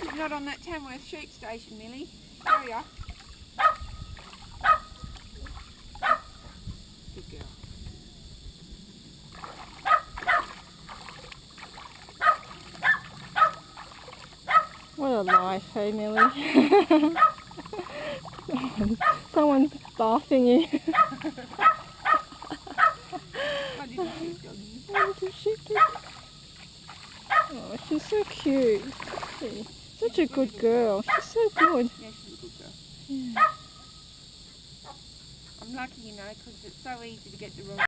You're not on that Tamworth sheep station, Millie. Hurry up. Good girl. What a life, hey Millie? Someone's bathing you. My little sheep doggy. My little sheep doggy. Oh, she's so cute. See, such a good girl. She's so good. Yeah, she's a good girl. Yeah. I'm lucky, you know, because it's so easy to get the wrong